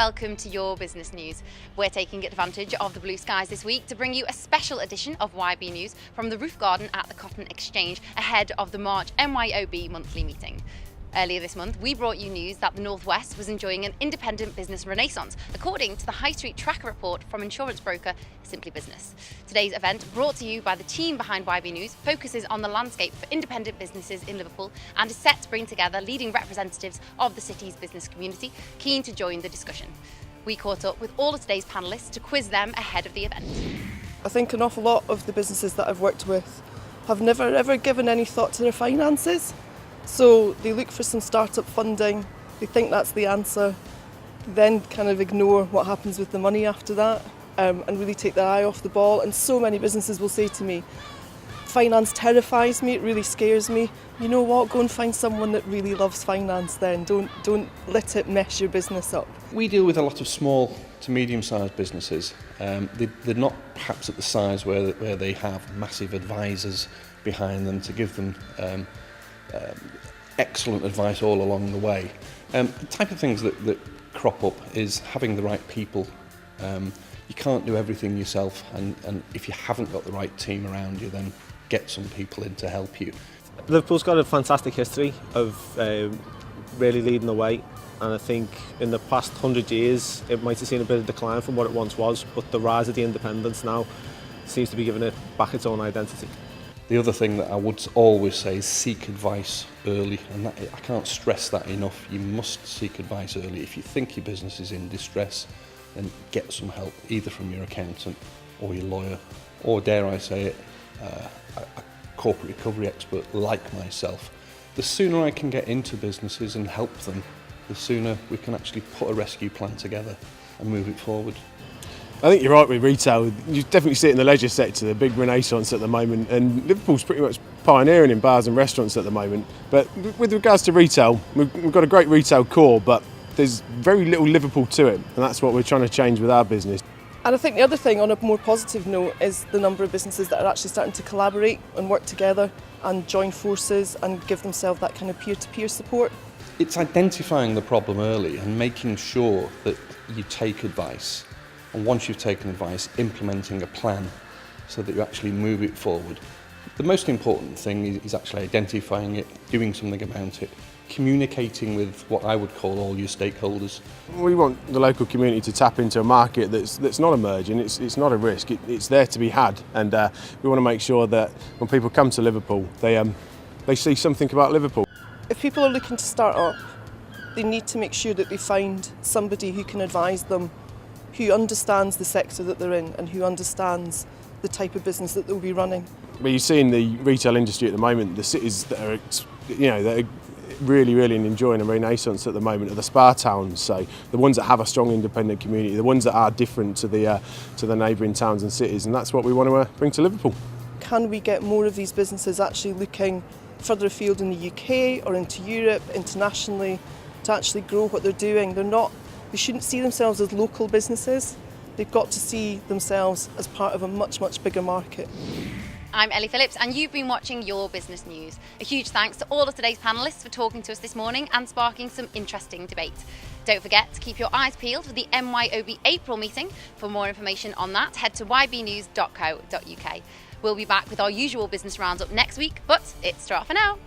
welcome to Your Business News. We're taking advantage of the blue skies this week to bring you a special edition of YB News from the roof garden at the Cotton Exchange ahead of the March MYOB monthly meeting. Earlier this month, we brought you news that the North West was enjoying an independent business renaissance, according to the High Street Tracker report from insurance broker Simply Business. Today's event, brought to you by the team behind YB News, focuses on the landscape for independent businesses in Liverpool and is set to bring together leading representatives of the city's business community, keen to join the discussion. We caught up with all of today's panellists to quiz them ahead of the event. I think an awful lot of the businesses that I've worked with have never ever given any thought to their finances. So they look for some startup funding, they think that's the answer, then kind of ignore what happens with the money after that and really take their eye off the ball. And so many businesses will say to me, finance terrifies me, it really scares me. You know what, go and find someone that really loves finance then, don't let it mess your business up. We deal with a lot of small to medium-sized businesses. They're not perhaps at the size where they have massive advisors behind them to give them excellent advice all along the way. The type of things that crop up is having the right people. You can't do everything yourself, and if you haven't got the right team around you, then get some people in to help you. Liverpool's got a fantastic history of really leading the way, and I think in the past 100 years it might have seen a bit of decline from what it once was, but the rise of the independence now seems to be giving it back its own identity. The other thing that I would always say is seek advice early, and I can't stress that enough. You must seek advice early. If you think your business is in distress, then get some help, either from your accountant or your lawyer, or dare I say it, a corporate recovery expert like myself. The sooner I can get into businesses and help them, the sooner we can actually put a rescue plan together and move it forward. I think you're right with retail. You definitely see it in the leisure sector, the big renaissance at the moment, and Liverpool's pretty much pioneering in bars and restaurants at the moment. But with regards to retail, we've got a great retail core, but there's very little Liverpool to it, and that's what we're trying to change with our business. And I think the other thing, on a more positive note, is the number of businesses that are actually starting to collaborate and work together and join forces and give themselves that kind of peer-to-peer support. It's identifying the problem early and making sure that you take advice. And once you've taken advice, implementing a plan so that you actually move it forward. The most important thing is actually identifying it, doing something about it, communicating with what I would call all your stakeholders. We want the local community to tap into a market that's not emerging, it's not a risk, it's there to be had, and we want to make sure that when people come to Liverpool, they see something about Liverpool. If people are looking to start up, they need to make sure that they find somebody who can advise them, who understands the sector that they're in and who understands the type of business that they'll be running. But you see in the retail industry at the moment, the cities that are, that are really enjoying a renaissance at the moment are the spa towns. So the ones that have a strong independent community, the ones that are different to the neighbouring towns and cities, and that's what we want to bring to Liverpool. Can we get more of these businesses actually looking further afield in the UK or into Europe, internationally, to actually grow what they're doing? They shouldn't see themselves as local businesses. They've got to see themselves as part of a much bigger market. I'm Ellie Phillips and you've been watching Your Business News. A huge thanks to all of today's panellists for talking to us this morning and sparking some interesting debate. Don't forget to keep your eyes peeled for the MYOB April meeting. For more information on that, head to ybnews.co.uk. We'll be back with our usual business roundup next week, but it's ta for now.